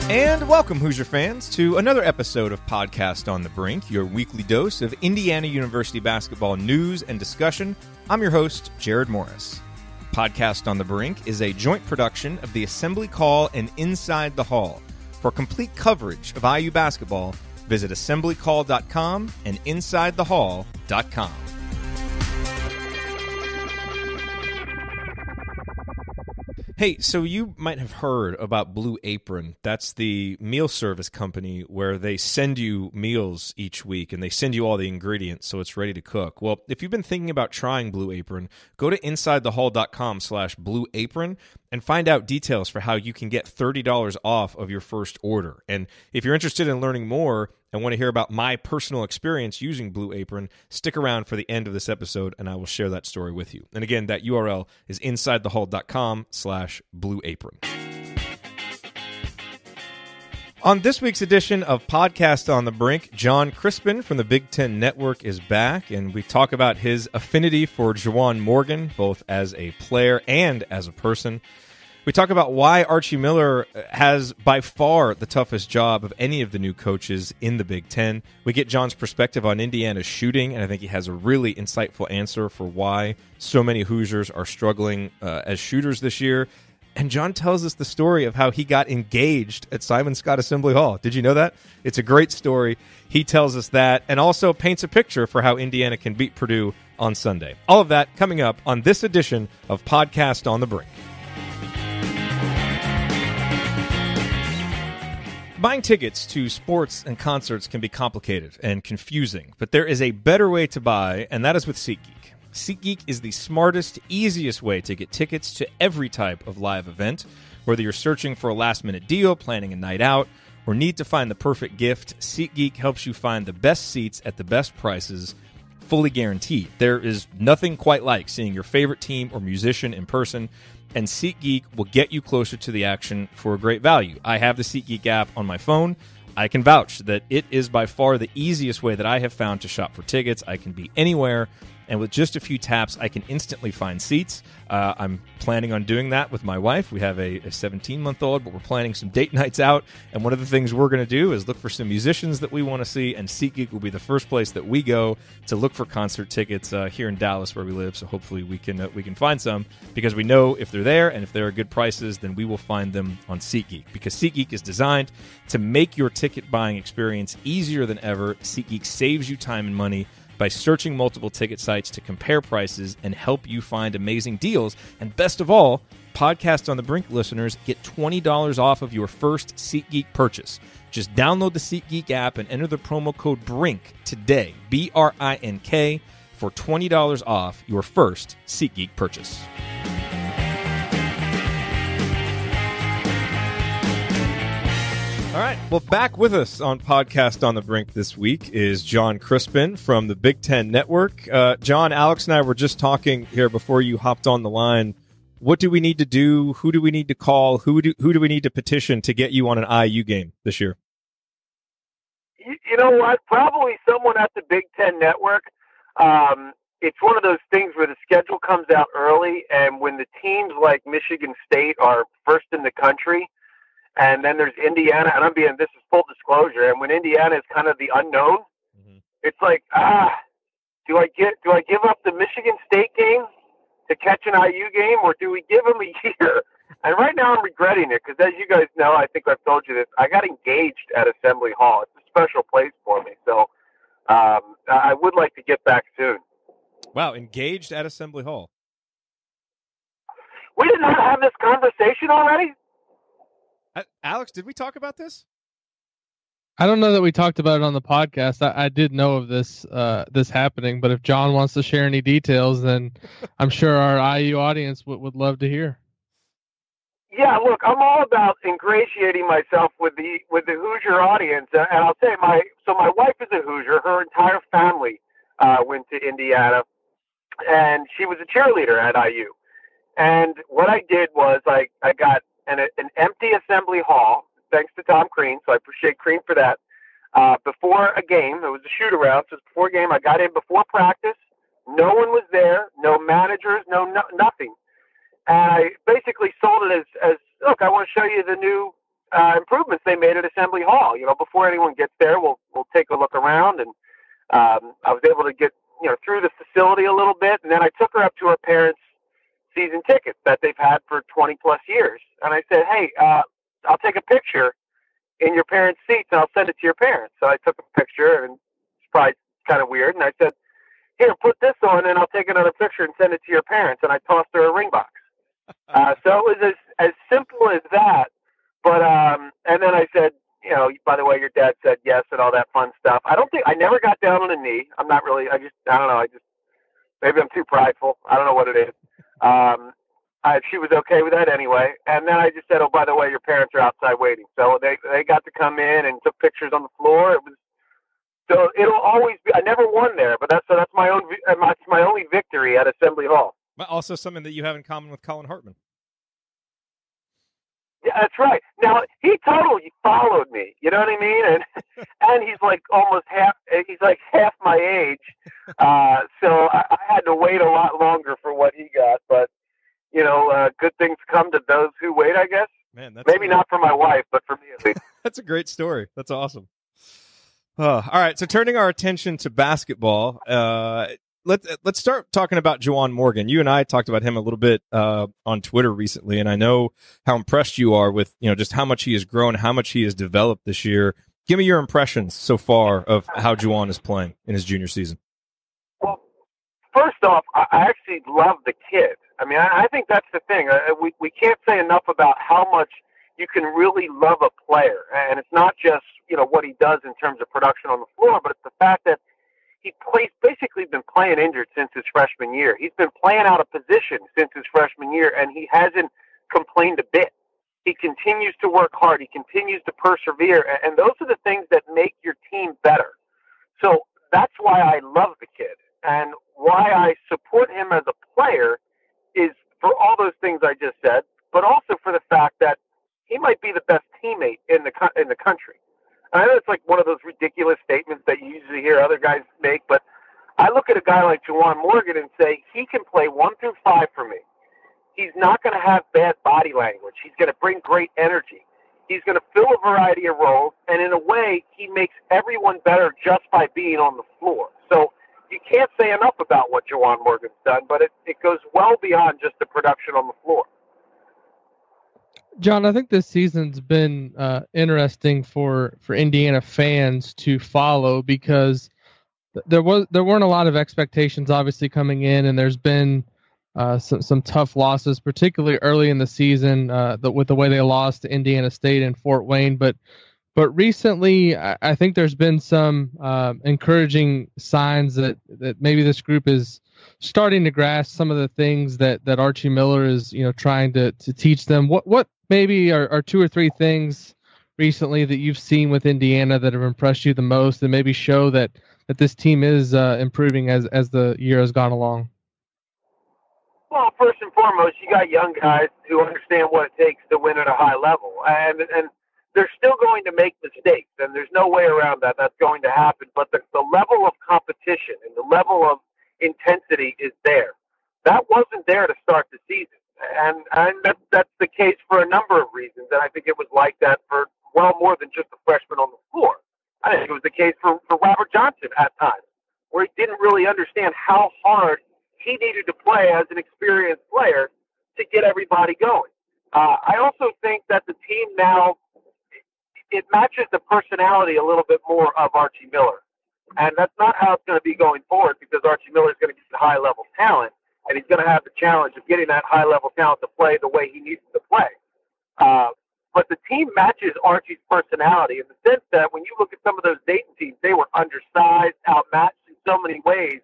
And welcome, Hoosier fans, to another episode of Podcast on the Brink, your weekly dose of Indiana University basketball news and discussion. I'm your host, Jared Morris. Podcast on the Brink is a joint production of the Assembly Call and Inside the Hall. For complete coverage of IU basketball, visit assemblycall.com and insidethehall.com. Hey, so you might have heard about Blue Apron. That's the meal service company where they send you meals each week and they send you all the ingredients so it's ready to cook. Well, if you've been thinking about trying Blue Apron, go to insidethehall.com/Blue Apron and find out details for how you can get $30 off of your first order. And if you're interested in learning more and want to hear about my personal experience using Blue Apron, stick around for the end of this episode and I will share that story with you. And again, that URL is insidethehall.com/Blue Apron. On this week's edition of Podcast on the Brink, John Crispin from the Big Ten Network is back, and we talk about his affinity for Juwan Morgan, both as a player and as a person. We talk about why Archie Miller has by far the toughest job of any of the new coaches in the Big Ten. We get John's perspective on Indiana's shooting, and I think he has a really insightful answer for why so many Hoosiers are struggling as shooters this year. And John tells us the story of how he got engaged at Simon Skjodt Assembly Hall. Did you know that? It's a great story. He tells us that and also paints a picture for how Indiana can beat Purdue on Sunday. All of that coming up on this edition of Podcast on the Brink. Buying tickets to sports and concerts can be complicated and confusing, but there is a better way to buy, and that is with SeatGeek. SeatGeek is the smartest, easiest way to get tickets to every type of live event. Whether you're searching for a last-minute deal, planning a night out, or need to find the perfect gift, SeatGeek helps you find the best seats at the best prices, fully guaranteed. There is nothing quite like seeing your favorite team or musician in person, and SeatGeek will get you closer to the action for a great value. I have the SeatGeek app on my phone. I can vouch that it is by far the easiest way that I have found to shop for tickets. I can be anywhere, and with just a few taps, I can instantly find seats. I'm planning on doing that with my wife. We have a 17-month-old, but we're planning some date nights out, and one of the things we're going to do is look for some musicians that we want to see, and SeatGeek will be the first place that we go to look for concert tickets here in Dallas where we live, so hopefully we can find some, because we know if they're there, and if there are good prices, then we will find them on SeatGeek, because SeatGeek is designed to make your ticket buying experience easier than ever. SeatGeek saves you time and money by searching multiple ticket sites to compare prices and help you find amazing deals. And best of all, Podcast on the Brink listeners get $20 off of your first SeatGeek purchase. Just download the SeatGeek app and enter the promo code BRINK today, BRINK, for $20 off your first SeatGeek purchase. All right, well, back with us on Podcast on the Brink this week is John Crispin from the Big Ten Network. John, Alex and I were just talking here before you hopped on the line. What do we need to do? Who do we need to call? Who do we need to petition to get you on an IU game this year? You know what? Probably someone at the Big Ten Network. It's one of those things where the schedule comes out early, and when the teams like Michigan State are first in the country, and then there's Indiana, and this is full disclosure, and when Indiana is kind of the unknown, It's like, do I give up the Michigan State game to catch an IU game, or do we give them a year? And right now I'm regretting it because, as you guys know, I think I've told you this, I got engaged at Assembly Hall. It's a special place for me. So I would like to get back soon. Wow, engaged at Assembly Hall. We did not have this conversation already? Alex, did we talk about this? I don't know that we talked about it on the podcast. I did know of this happening, but if John wants to share any details, then I'm sure our IU audience would love to hear. Yeah, look, I'm all about ingratiating myself with the Hoosier audience, and I'll say my wife is a Hoosier. Her entire family went to Indiana, and she was a cheerleader at IU. And what I did was I got an empty Assembly Hall, thanks to Tom Crean, so I appreciate Crean for that. Before a game, it was a shoot-around, so before a game, I got in before practice. No one was there, no managers, nothing. And I basically sold it as look, I want to show you the new improvements they made at Assembly Hall. Before anyone gets there, we'll take a look around, and I was able to get through the facility a little bit, and then I took her up to her parents' season tickets that they've had for 20 plus years, and I said, "Hey, I'll take a picture in your parents' seats, and I'll send it to your parents." So I took a picture, and it's probably kind of weird, and I said, "Here, put this on, and I'll take another picture and send it to your parents." And I tossed her a ring box. So it was as simple as that. But and then I said, by the way, your dad said yes and all that fun stuff. I never got down on a knee. I'm not really. I don't know. Maybe I'm too prideful. I don't know what it is. She was okay with that anyway. And then I just said, oh, by the way, your parents are outside waiting. So they got to come in and took pictures on the floor. So it'll always be. I never won there, but that's my only victory at Assembly Hall. But also something that you have in common with Colin Hartman. Yeah, that's right. Now he totally followed me. You know what I mean? And he's like almost half. He's like half my age. So I had to wait a lot longer for what he got. But good things come to those who wait, I guess. Man, that's maybe not for my wife, but for me at least. That's a great story. That's awesome. All right. So turning our attention to basketball, let's start talking about Juwan Morgan. You and I talked about him a little bit on Twitter recently, and I know how impressed you are with just how much he has grown, how much he has developed this year. Give me your impressions so far of how Juwan is playing in his junior season. Well, first off, I actually love the kid. I mean, I think that's the thing. We can't say enough about how much you can really love a player, and it's not just what he does in terms of production on the floor, but it's the fact that he basically been playing injured since his freshman year. He's been playing out of position since his freshman year, and he hasn't complained a bit. He continues to work hard. He continues to persevere, and those are the things that make your team better. So that's why I love the kid, and why I support him as a player is for all those things I just said, but also for the fact that he might be the best teammate in the country. I know it's like one of those ridiculous statements that you usually hear other guys make, but I look at a guy like Juwan Morgan and say he can play 1 through 5 for me. He's not going to have bad body language. He's going to bring great energy. He's going to fill a variety of roles, and in a way, he makes everyone better just by being on the floor. So you can't say enough about what Juwan Morgan's done, but it goes well beyond just the production on the floor. John, I think this season's been interesting for Indiana fans to follow because there weren't a lot of expectations obviously coming in, and there's been some tough losses, particularly early in the season with the way they lost to Indiana State and Fort Wayne. But recently, I think there's been some encouraging signs that maybe this group is starting to grasp some of the things that Archie Miller is trying to teach them. What maybe are 2 or 3 things recently that you've seen with Indiana that have impressed you the most, and maybe show that this team is improving as the year has gone along? Well, first and foremost, you got young guys who understand what it takes to win at a high level, and they're still going to make mistakes, and there's no way around that. That's going to happen. But the level of competition and the level of intensity is there. That wasn't there to start the season. And that's the case for a number of reasons. And I think it was like that for well more than just the freshmen on the floor. I think it was the case for Robert Johnson at times, where he didn't really understand how hard he needed to play as an experienced player to get everybody going. I also think that the team now, it matches the personality a little bit more of Archie Miller. And that's not how it's going to be going forward, because Archie Miller is going to get high-level talent, and he's going to have the challenge of getting that high-level talent to play the way he needs to play. But the team matches Archie's personality in the sense that when you look at some of those Dayton teams, they were undersized, outmatched in so many ways,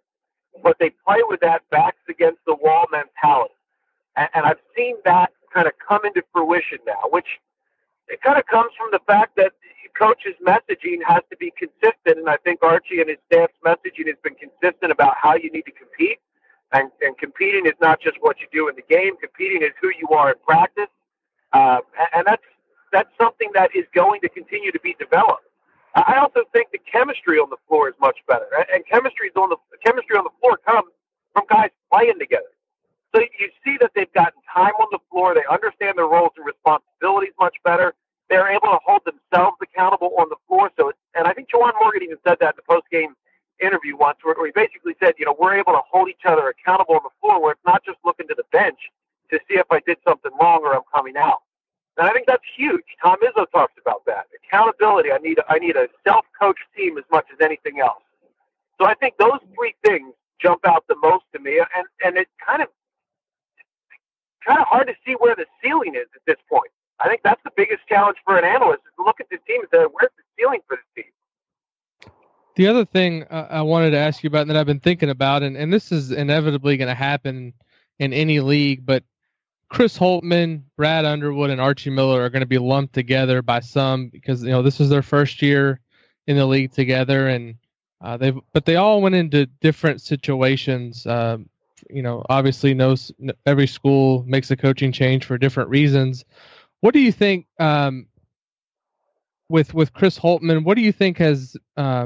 but they play with that backs against the wall mentality. And I've seen that kind of come into fruition now, which it kind of comes from the fact that coach's messaging has to be consistent, and I think Archie and his staff's messaging has been consistent about how you need to compete. And competing is not just what you do in the game. Competing is who you are in practice. And that's something that is going to continue to be developed. I also think the chemistry on the floor is much better. And chemistry on the floor comes from guys playing together. So you see that they've gotten time on the floor. They understand their roles and responsibilities much better. They're able to hold themselves accountable on the floor. So, and I think Juwan Morgan even said that in the post-game interview once, where he basically said, we're able to hold each other accountable on the floor, where it's not just looking to the bench to see if I did something wrong or I'm coming out. And I think that's huge. Tom Izzo talks about that. Accountability. I need a self-coached team as much as anything else. So I think those three things jump out the most to me, and it's kind of hard to see where the ceiling is at this point. I think that's the biggest challenge for an analyst, is to look at the team and say, where's the ceiling for this team? The other thing I wanted to ask you about, and that I've been thinking about, and this is inevitably going to happen in any league, but Chris Holtmann, Brad Underwood, and Archie Miller are going to be lumped together by some because this is their first year in the league together, and they all went into different situations. Obviously, every school makes a coaching change for different reasons. What do you think with Chris Holtmann? What do you think has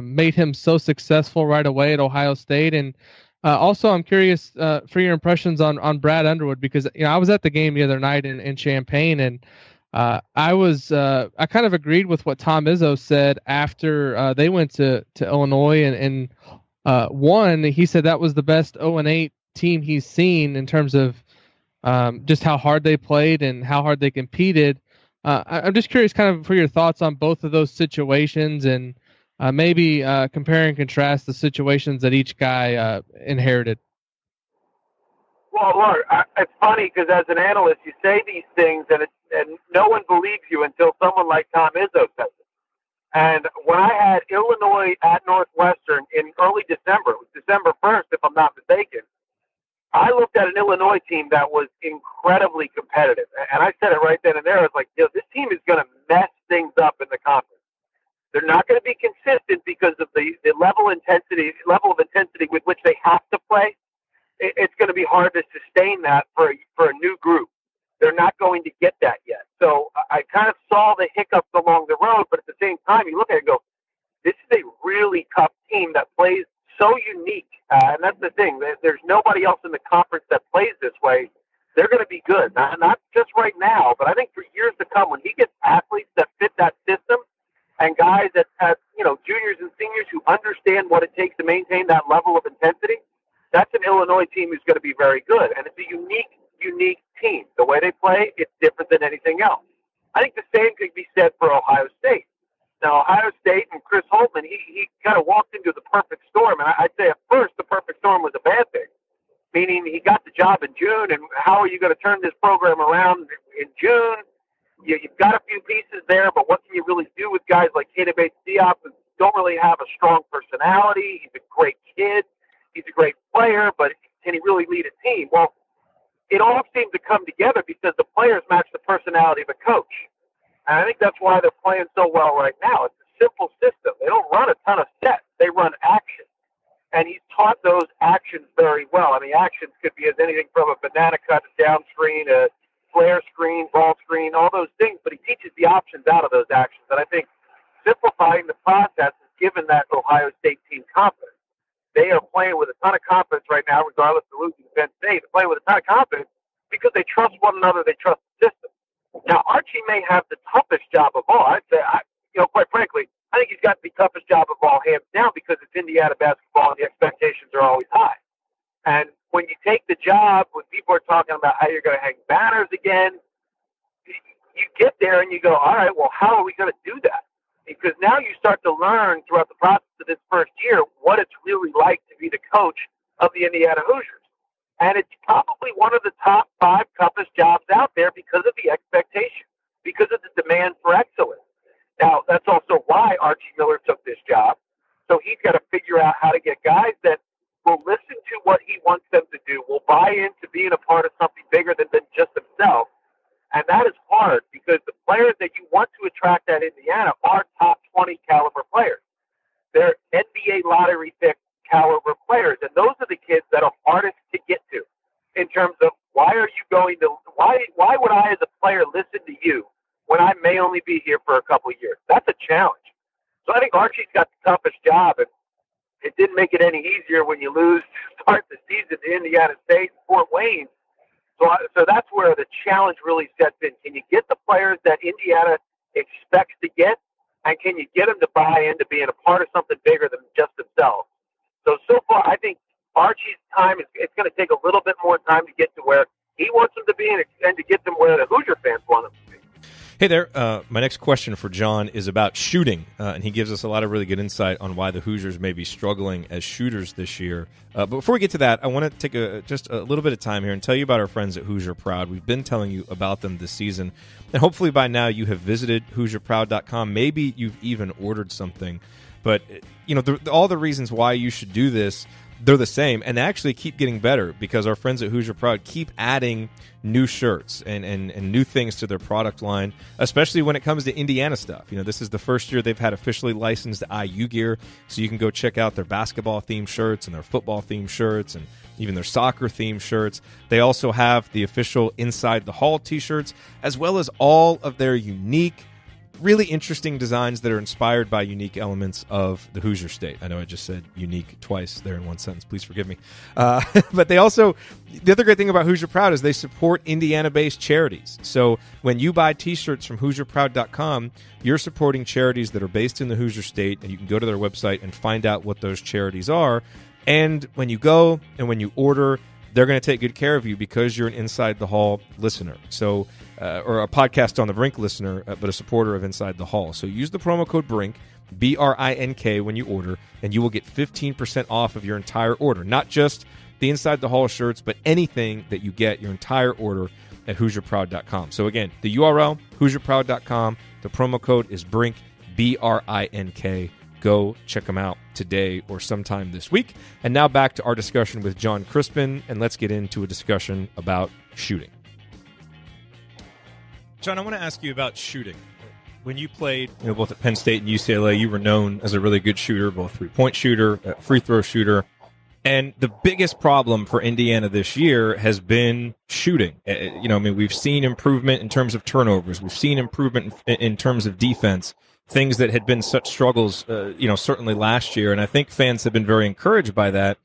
made him so successful right away at Ohio State? And also, I'm curious for your impressions on Brad Underwood, because I was at the game the other night in Champaign, and I kind of agreed with what Tom Izzo said after they went to Illinois and won. He said that was the best 0-8 team he's seen in terms of just how hard they played and how hard they competed. I'm just curious kind of for your thoughts on both of those situations, and maybe compare and contrast the situations that each guy inherited. Well, look, it's funny because as an analyst, you say these things, and no one believes you until someone like Tom Izzo says it. And when I had Illinois at Northwestern in early December, it was December 1st, if I'm not mistaken, I looked at an Illinois team that was incredibly competitive. And I said it right then and there. I was like, this team is going to mess things up in the conference. They're not going to be consistent because of the level of intensity with which they have to play. It's going to be hard to sustain that for a new group. They're not going to get that yet. So I kind of saw the hiccups along the road, but at the same time, you look at it and go, this is a really tough team that plays so unique. And that's the thing. There's nobody else in the conference that plays this way. They're going to be good. Not just right now, but I think for years to come, when he gets athletes that fit that system and guys that have, juniors and seniors who understand what it takes to maintain that level of intensity, that's an Illinois team who's going to be very good. And it's a unique team. The way they play, it's different than anything else. I think the same could be said for Ohio State. Now, Ohio State and Chris Holtmann, he kind of walked into the perfect storm. And I'd say at first the perfect storm was a bad thing, meaning he got the job in June, and how are you going to turn this program around in June? You've got a few pieces there, but what can you really do with guys like Keita Bates-Diop who don't really have a strong personality? He's a great kid. He's a great player, but can he really lead a team? Well, it all seemed to come together because the players match the personality of a coach. And I think that's why they're playing so well right now. It's a simple system. They don't run a ton of sets. They run action. And he's taught those actions very well. I mean, actions could be as anything from a banana cut, a down screen, a flare screen, ball screen, all those things. But he teaches the options out of those actions. And I think simplifying the process has given that Ohio State team confidence. They are playing with a ton of confidence right now, regardless of losing to Penn State. They're playing with a ton of confidence because they trust one another. They trust the system. Now, Archie may have the toughest job of all. I'd say, quite frankly, I think he's got the toughest job of all, hands down, because it's Indiana basketball and the expectations are always high. And when you take the job, when people are talking about how you're going to hang banners again, you get there and you go, all right, well, how are we going to do that? Because now you start to learn throughout the process of this first year what it's really like to be the coach of the Indiana Hoosiers. And it's probably one of the top 5 toughest jobs out there because of the expectation, because of the demand for excellence. Now, that's also why Archie Miller took this job. So he's got to figure out how to get guys that will listen to what he wants them to do, will buy into being a part of something bigger than just themselves. And that is hard because the players that you want to attract at Indiana are top 20 caliber players. They're NBA lottery pick caliber players. And those are the kids that are hardest to get to in terms of why would I as a player listen to you when I may only be here for a couple of years? That's a challenge. So I think Archie's got the toughest job, and it didn't make it any easier when you lose to start the season to Indiana State and Fort Wayne. So that's where the challenge really sets in. Can you get the players that Indiana expects to get, and can you get them to buy into being a part of something bigger than just themselves? So far, I think Archie's time it's going to take a little bit more time to get to where he wants them to be and to get them where the Hoosier fans want them to be. Hey there. My next question for John is about shooting, and he gives us a lot of really good insight on why the Hoosiers may be struggling as shooters this year. But before we get to that, I want to take just a little bit of time here and tell you about our friends at Hoosier Proud. We've been telling you about them this season, and hopefully by now you have visited HoosierProud.com. Maybe you've even ordered something. But all the reasons why you should do this, they're the same, and they actually keep getting better because our friends at Hoosier Proud keep adding new shirts and new things to their product line, especially when it comes to Indiana stuff. This is the first year they've had officially licensed IU gear, so you can go check out their basketball-themed shirts and their football-themed shirts and even their soccer-themed shirts. They also have the official Inside the Hall t-shirts, as well as all of their unique, really interesting designs that are inspired by unique elements of the Hoosier State. I know I just said unique twice there in one sentence. Please forgive me. But the other great thing about Hoosier Proud is they support Indiana-based charities. So when you buy T-shirts from HoosierProud.com, you're supporting charities that are based in the Hoosier State, and you can go to their website and find out what those charities are. And when you go and when you order, they're going to take good care of you because you're an Inside the Hall listener. So or a Podcast on the Brink listener, but a supporter of Inside the Hall. So use the promo code BRINK, BRINK, when you order, and you will get 15% off of your entire order. Not just the Inside the Hall shirts, but anything that you get, your entire order at HoosierProud.com. So again, the URL, HoosierProud.com. The promo code is BRINK, BRINK. Go check them out today or sometime this week. And now back to our discussion with John Crispin, and let's get into a discussion about shooting. John, I want to ask you about shooting. When you played, both at Penn State and UCLA, you were known as a really good shooter, both three-point shooter, free throw shooter. And the biggest problem for Indiana this year has been shooting. We've seen improvement in terms of turnovers. We've seen improvement in terms of defense, things that had been such struggles, certainly last year. And I think fans have been very encouraged by that.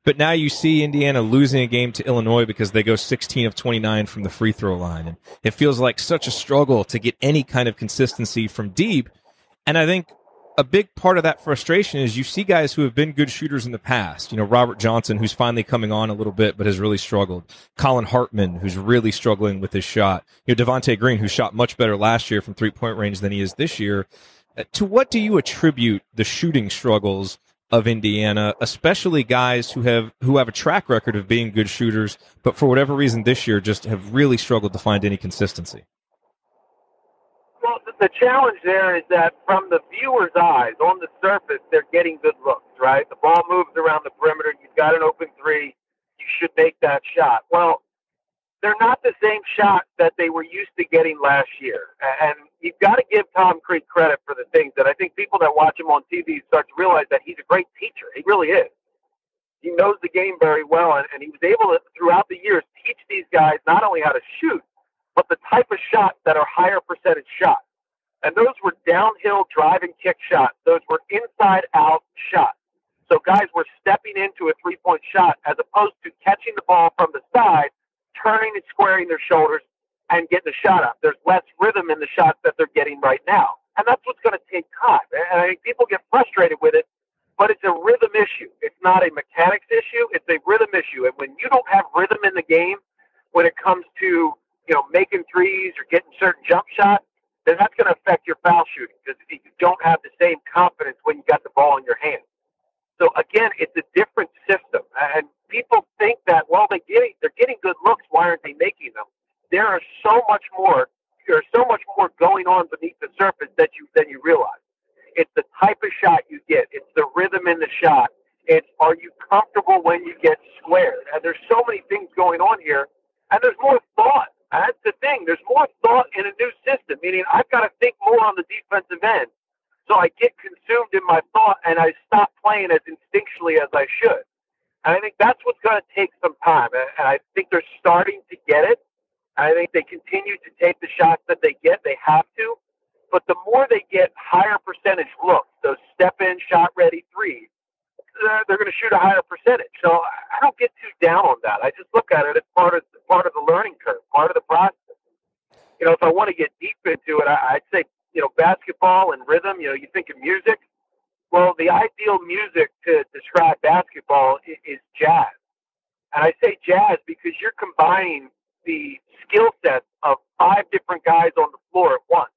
But now you see Indiana losing a game to Illinois because they go 16 of 29 from the free throw line. And it feels like such a struggle to get any kind of consistency from deep. And I think a big part of that frustration is you see guys who have been good shooters in the past. Robert Johnson, who's finally coming on a little bit but has really struggled. Colin Hartman, who's really struggling with his shot. Devontae Green, who shot much better last year from three-point range than he is this year. To what do you attribute the shooting struggles of Indiana, especially guys who have a track record of being good shooters, but for whatever reason this year just have really struggled to find any consistency? Well, the challenge there is that from the viewer's eyes, on the surface, they're getting good looks, right? The ball moves around the perimeter. You've got an open three. You should make that shot. Well, they're not the same shot that they were used to getting last year. And you've got to give Tom Creek credit for the things that I think people that watch him on TV start to realize that he's a great teacher. He really is. He knows the game very well, and he was able to, throughout the years, teach these guys not only how to shoot, but the type of shots that are higher percentage shots. And those were downhill drive and kick shots. Those were inside-out shots. So guys were stepping into a three-point shot as opposed to catching the ball from the side, turning and squaring their shoulders, and getting the shot up. There's less rhythm in the shots that they're getting right now. And that's what's going to take time. And I think people get frustrated with it, but it's a rhythm issue. It's not a mechanics issue. It's a rhythm issue. And when you don't have rhythm in the game, when it comes to, making threes or getting certain jump shots, then that's going to affect your foul shooting because you don't have the same confidence when you got the ball in your hand. So again, it's a different system. And people think that, well, they're getting good looks. Why aren't they making them? There's so much more going on beneath the surface than you realize. It's the type of shot you get. It's the rhythm in the shot. It's, are you comfortable when you get squared? And there's so many things going on here. And there's more thought. And that's the thing. There's more thought in a new system, meaning I've got to think more on the defensive end. So I get consumed in my thought and I stop playing as instinctually as I should. And I think that's what's going to take some time. And I think they're starting to get it. I think they continue to take the shots that they get. They have to. But the more they get higher percentage looks, those step-in, shot-ready threes, they're going to shoot a higher percentage. So I don't get too down on that. I just look at it as part of the learning curve, part of the process. If I want to get deep into it, I'd say, basketball and rhythm, you think of music. Well, the ideal music to describe basketball is jazz. And I say jazz because you're combining the skill sets of 5 different guys on the floor at once.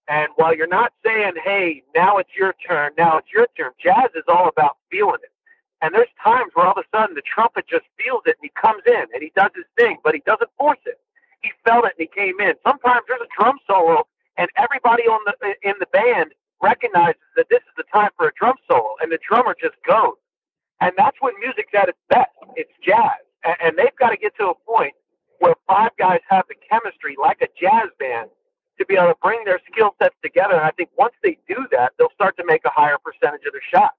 And while you're not saying, hey, now it's your turn, jazz is all about feeling it. And there's times where all of a sudden the trumpet just feels it and he comes in and he does his thing, but he doesn't force it. He felt it and he came in. Sometimes there's a drum solo and everybody in the band recognizes that this is the time for a drum solo, and the drummer just goes. And that's when music's at its best. It's jazz. And they've got to get to a point where 5 guys have the chemistry like a jazz band to be able to bring their skill sets together. And I think once they do that, they'll start to make a higher percentage of their shots.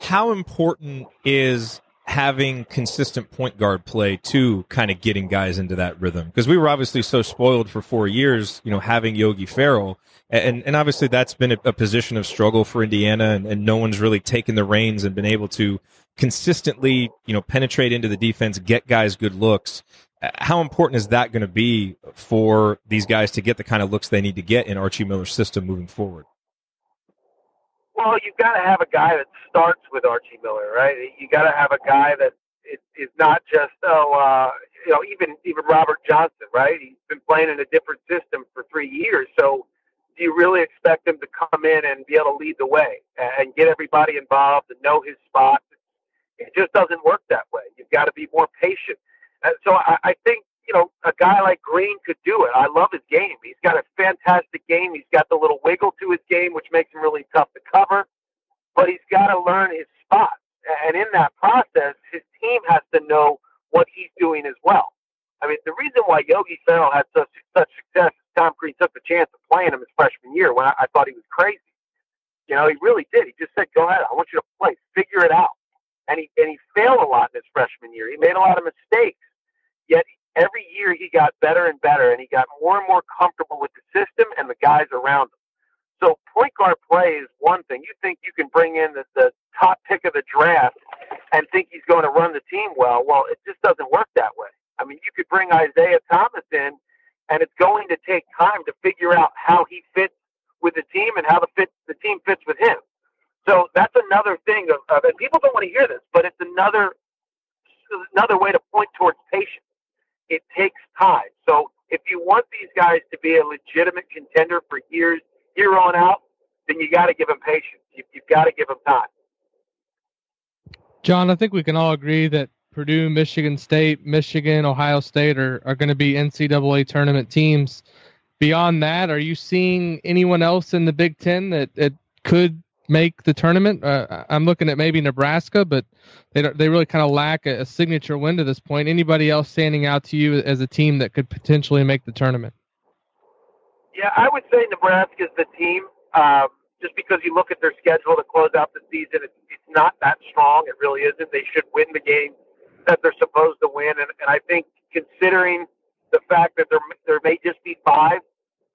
How important is having consistent point guard play to kind of getting guys into that rhythm? Because we were obviously so spoiled for 4 years, having Yogi Ferrell. And obviously that's been a position of struggle for Indiana, and no one's really taken the reins and been able to consistently, penetrate into the defense, get guys good looks. How important is that going to be for these guys to get the kind of looks they need to get in Archie Miller's system moving forward? Well, you've got to have a guy that starts with Archie Miller, right? You got to have a guy that is not just, even Robert Johnson, right? He's been playing in a different system for 3 years. So do you really expect him to come in and be able to lead the way and get everybody involved and know his spot? It just doesn't work that way. You've got to be more patient. So I think, a guy like Green could do it. I love his game. He's got a fantastic game. He's got the little wiggle to his game, which makes him really tough to cover. But he's got to learn his spot. And in that process, his team has to know what he's doing as well. I mean, the reason why Yogi Ferrell had such success is Tom Crean took the chance of playing him his freshman year when I thought he was crazy. He really did. He just said, go ahead. I want you to play. Figure it out. And he failed a lot in his freshman year. He made a lot of mistakes. Yet every year he got better and better, and he got more and more comfortable with the system and the guys around him. So point guard play is one thing. You think you can bring in the top pick of the draft and think he's going to run the team well. Well, it just doesn't work that way. I mean, you could bring Isaiah Thomas in, and it's going to take time to figure out how he fits with the team and how the team fits with him. So that's another thing of and people don't want to hear this, but it's another way to point towards patience. It takes time. So if you want these guys to be a legitimate contender for year on out, then you got to give them patience. You've got to give them time. John, I think we can all agree that Purdue, Michigan State, Michigan, Ohio State are going to be NCAA tournament teams. Beyond that, are you seeing anyone else in the Big Ten that could make the tournament? I'm looking at maybe Nebraska, but they really kind of lack a signature win to this point. Anybody else standing out to you as a team that could potentially make the tournament? Yeah, I would say Nebraska is the team. Just because you look at their schedule to close out the season, it's not that strong. It really isn't. They should win the game that they're supposed to win. And I think considering the fact that there may just be 5,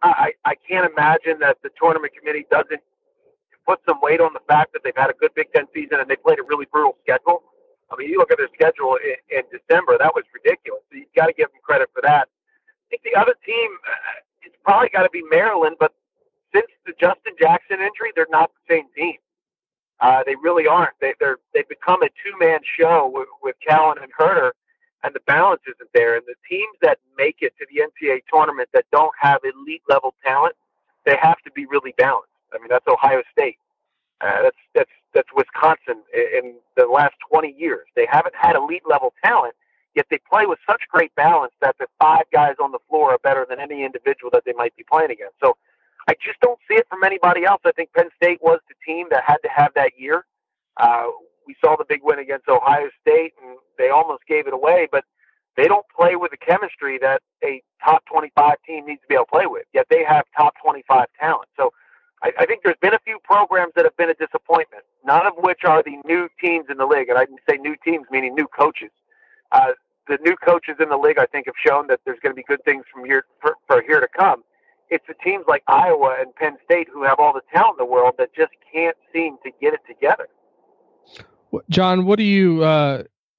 I can't imagine that the tournament committee doesn't put some weight on the fact that they've had a good Big Ten season and they played a really brutal schedule. I mean, you look at their schedule in December, that was ridiculous. So you've got to give them credit for that. I think the other team, it's probably got to be Maryland, but since the Justin Jackson injury, they're not the same team. They really aren't. They've become a 2-man show with Cowan and Herter, and the balance isn't there. And the teams that make it to the NCAA tournament that don't have elite-level talent, they have to be really balanced. I mean, that's Ohio State. That's Wisconsin in the last 20 years. They haven't had elite-level talent, yet they play with such great balance that the 5 guys on the floor are better than any individual that they might be playing against. So I just don't see it from anybody else. I think Penn State was the team that had to have that year. We saw the big win against Ohio State, and they almost gave it away, but they don't play with the chemistry that a top 25 team needs to be able to play with, yet they have top 25 talent. So I think there's been a few programs that have been a disappointment, none of which are the new teams in the league. And I didn't say new teams, meaning new coaches. The new coaches in the league, I think, have shown that there's going to be good things for here to come. It's the teams like Iowa and Penn State who have all the talent in the world that just can't seem to get it together. John, what do you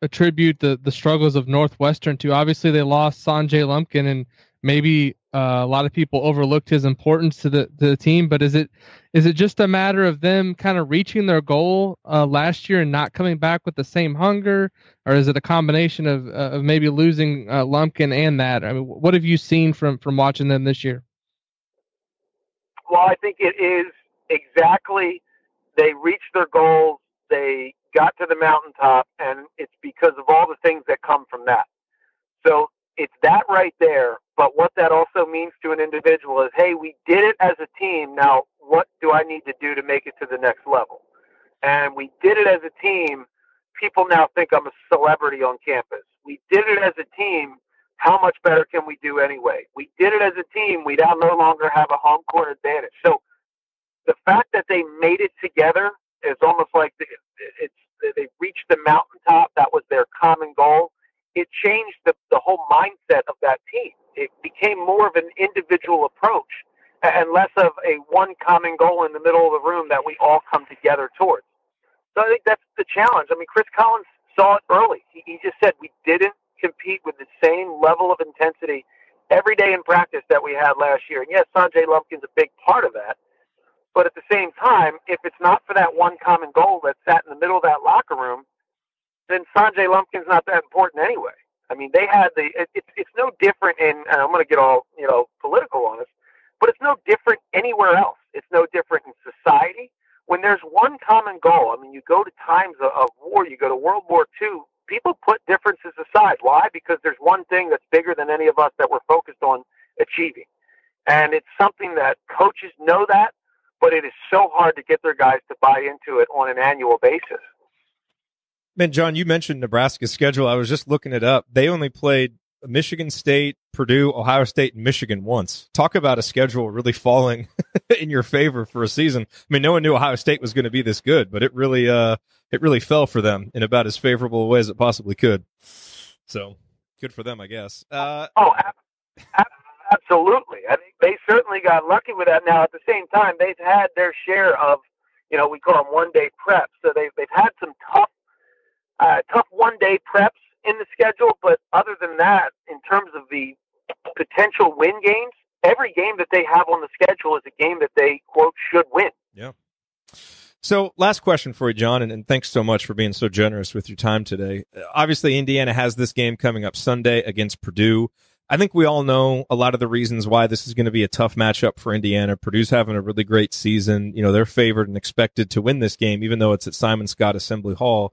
attribute the struggles of Northwestern to? Obviously, they lost Sanjay Lumpkin, and maybe a lot of people overlooked his importance to the team. But is it just a matter of them kind of reaching their goal last year and not coming back with the same hunger, or is it a combination of maybe losing Lumpkin and that? I mean, what have you seen from watching them this year? Well, I think it is exactly. They reached their goals. They got to the mountaintop, and it's because of all the things that come from that. So it's that right there. But what that also means to an individual is, hey, we did it as a team. Now, what do I need to do to make it to the next level? And we did it as a team. People now think I'm a celebrity on campus. We did it as a team. How much better can we do anyway? We did it as a team. We now no longer have a home court advantage. So the fact that they made it together is almost like they reached the mountaintop. That was their common goal. It changed the whole mindset of that team. It became more of an individual approach and less of a one common goal in the middle of the room that we all come together towards. So I think that's the challenge. I mean, Chris Collins saw it early. He just said we didn't compete with the same level of intensity every day in practice that we had last year. And yes, Sanjay Lumpkin's a big part of that. But at the same time, if it's not for that one common goal that sat in the middle of that locker room, then Sanjay Lumpkin's not that important anyway. I mean, they had it's no different and I'm going to get all, political on this, but it's no different anywhere else. It's no different in society. When there's one common goal, I mean, you go to times of war, you go to World War II, people put differences aside. Why? Because there's one thing that's bigger than any of us that we're focused on achieving. And it's something that coaches know that, but it is so hard to get their guys to buy into it on an annual basis. Man, John, you mentioned Nebraska's schedule. I was just looking it up. They only played Michigan State, Purdue, Ohio State, and Michigan once. Talk about a schedule really falling in your favor for a season. I mean, no one knew Ohio State was going to be this good, but it really fell for them in about as favorable a way as it possibly could. So good for them, I guess. Absolutely. I think they certainly got lucky with that. Now, at the same time, they've had their share of, we call them one-day preps. So they've had some tough one-day preps in the schedule. But other than that, in terms of the potential win games, every game that they have on the schedule is a game that they, quote, should win. Yeah. So last question for you, John, and thanks so much for being so generous with your time today. Obviously, Indiana has this game coming up Sunday against Purdue. I think we all know a lot of the reasons why this is going to be a tough matchup for Indiana. Purdue's having a really great season. They're favored and expected to win this game, even though it's at Simon Skjodt Assembly Hall.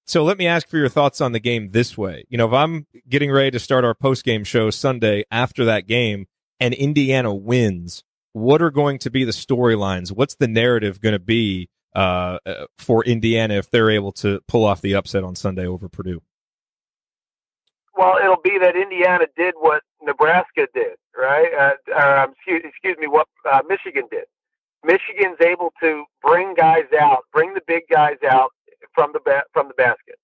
So let me ask for your thoughts on the game this way. If I'm getting ready to start our post-game show Sunday after that game and Indiana wins, what are going to be the storylines? What's the narrative going to be for Indiana if they're able to pull off the upset on Sunday over Purdue? Well, it'll be that Indiana did what Nebraska did, right? Excuse me, what Michigan did. Michigan's able to bring the big guys out from the basket.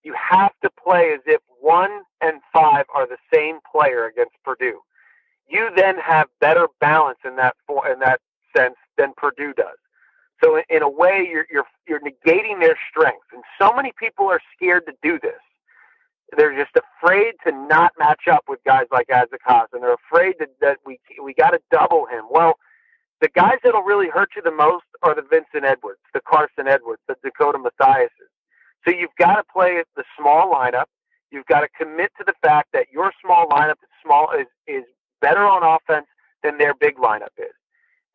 You have to play as if 1 and 5 are the same player against Purdue. You then have better balance in that sense than Purdue does. So in a way, you're negating their strengths, and so many people are scared to do this. They're just afraid to not match up with guys like Isaac Haas, and they're afraid that we got to double him. Well, the guys that'll really hurt you the most are the Vincent Edwards, the Carson Edwards, the Dakota Mathiases. So you've got to play the small lineup. You've got to commit to the fact that your small lineup is better on offense than their big lineup is,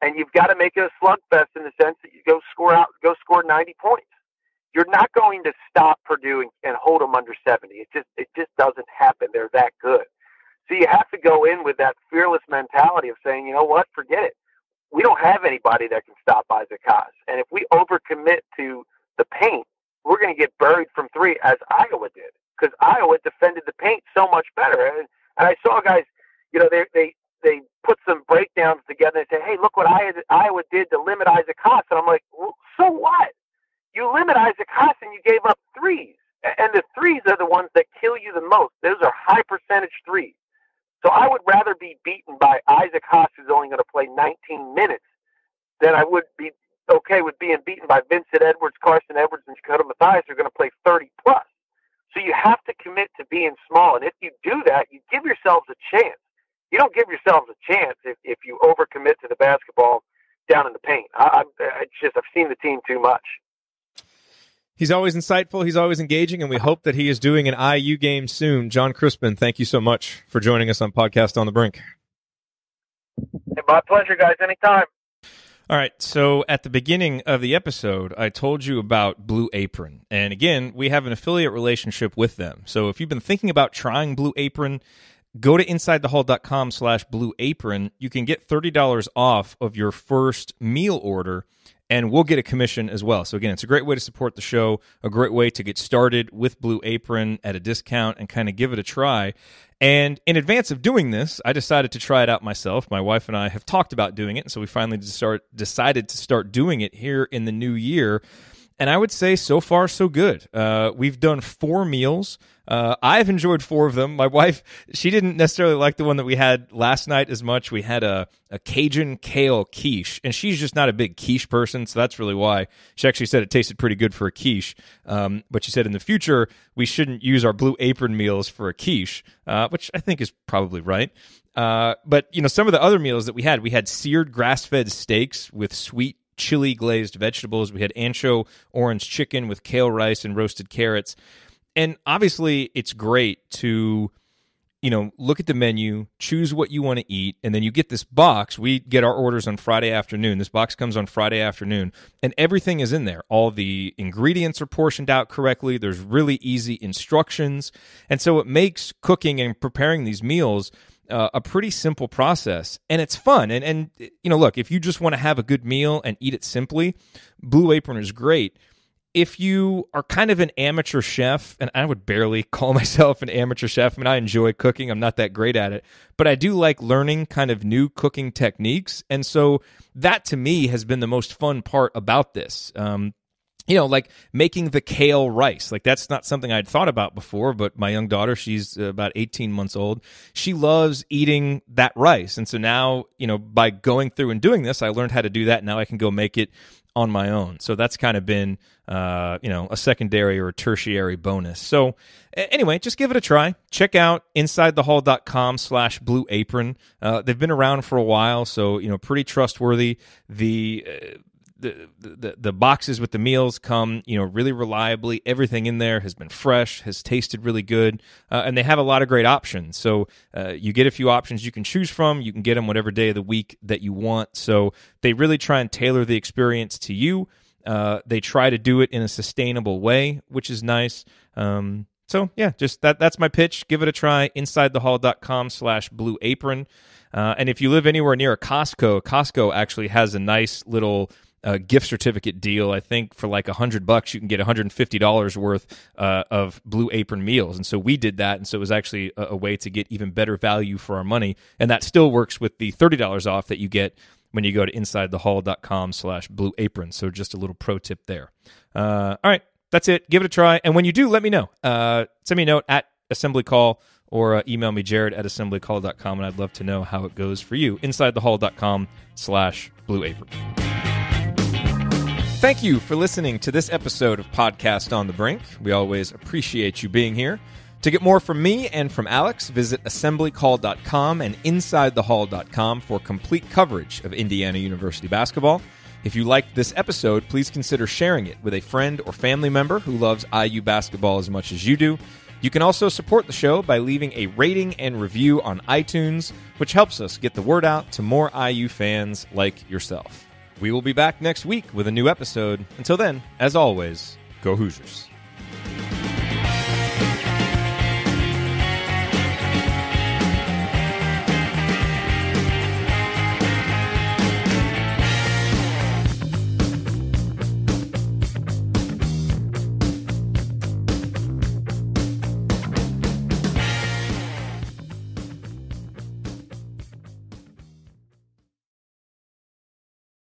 and you've got to make it a slugfest in the sense that you go score 90 points. You're not going to stop Purdue and hold them under 70. It just doesn't happen. They're that good. So you have to go in with that fearless mentality of saying, you know what, forget it. We don't have anybody that can stop Isaac Haas. And if we overcommit to the paint, we're going to get buried from three, as Iowa did, because Iowa defended the paint so much better. And I saw guys, they put some breakdowns together and say, hey, look what Iowa did to limit Isaac Haas. And I'm like, well, so what? You limit Isaac Haas and you gave up threes. And the threes are the ones that kill you the most. Those are high percentage threes. So I would rather be beaten by Isaac Haas, who's only going to play 19 minutes, than I would be okay with being beaten by Vincent Edwards, Carson Edwards, and Dakota Mathias, who are going to play 30 plus. So you have to commit to being small. And if you do that, you give yourselves a chance. you don't give yourselves a chance if you overcommit to the basketball down in the paint. I've seen the team too much. He's always insightful. He's always engaging, and we hope that he is doing an IU game soon. John Crispin, thank you so much for joining us on Podcast on the Brink. My pleasure, guys. Anytime. All right, so at the beginning of the episode, I told you about Blue Apron. And again, we have an affiliate relationship with them. So if you've been thinking about trying Blue Apron, go to InsideTheHall.com/Blue Apron. You can get $30 off of your first meal order, and we'll get a commission as well. So again, it's a great way to support the show, a great way to get started with Blue Apron at a discount and kind of give it a try. And in advance of doing this, I decided to try it out myself. My wife and I have talked about doing it, and so we finally decided to start doing it here in the new year. And I would say so far, so good. We've done 4 meals. I've enjoyed 4 of them. My wife, she didn't necessarily like the one that we had last night as much. We had a Cajun kale quiche, and she's just not a big quiche person, so that's really why. She actually said it tasted pretty good for a quiche, but she said in the future we shouldn't use our Blue Apron meals for a quiche, which I think is probably right. But you know, some of the other meals that we had seared grass-fed steaks with sweet chili glazed vegetables. We had ancho orange chicken with kale rice and roasted carrots. And obviously it's great to, you know, look at the menu, choose what you want to eat, and then you get this box. We get our orders on Friday afternoon. This box comes on Friday afternoon, and everything is in there. All the ingredients are portioned out correctly. There's really easy instructions. And so it makes cooking and preparing these meals a pretty simple process, and it's fun. And you know, look, if you just want to have a good meal and eat it simply, Blue Apron is great. If you are kind of an amateur chef, and I would barely call myself an amateur chef, I mean, I enjoy cooking. I'm not that great at it, but I do like learning kind of new cooking techniques. And so that to me has been the most fun part about this. You know, like making the kale rice. Like that's not something I'd thought about before, but my young daughter, she's about 18 months old. She loves eating that rice. And so now, you know, by going through and doing this, I learned how to do that. Now I can go make it on my own. So that's kind of been, you know, a secondary or a tertiary bonus. So anyway, just give it a try. Check out InsideTheHall.com/Blue Apron. They've been around for a while, so, you know, pretty trustworthy. The boxes with the meals come, you know, really reliably. Everything in there has been fresh, has tasted really good, and they have a lot of great options. So you get a few options you can choose from. You can get them whatever day of the week that you want. So they really try and tailor the experience to you. They try to do it in a sustainable way, which is nice. So yeah, just that's my pitch. Give it a try. InsideTheHall.com/Blue Apron. And if you live anywhere near a Costco actually has a nice little gift certificate deal. I think for like $100 you can get $150 worth of Blue Apron meals, and so we did that, and so it was actually a way to get even better value for our money, and that still works with the $30 off that you get when you go to InsideTheHall.com/Blue Apron. So just a little pro tip there. All right, that's it. Give it a try, and when you do, let me know. Send me a note at Assembly Call, or email me, Jared@assemblycall.com, and I'd love to know how it goes for you. InsideTheHall.com/Blue Apron. Thank you for listening to this episode of Podcast on the Brink. We always appreciate you being here. To get more from me and from Alex, visit assemblycall.com and insidethehall.com for complete coverage of Indiana University basketball. If you liked this episode, please consider sharing it with a friend or family member who loves IU basketball as much as you do. You can also support the show by leaving a rating and review on iTunes, which helps us get the word out to more IU fans like yourself. We will be back next week with a new episode. Until then, as always, go Hoosiers.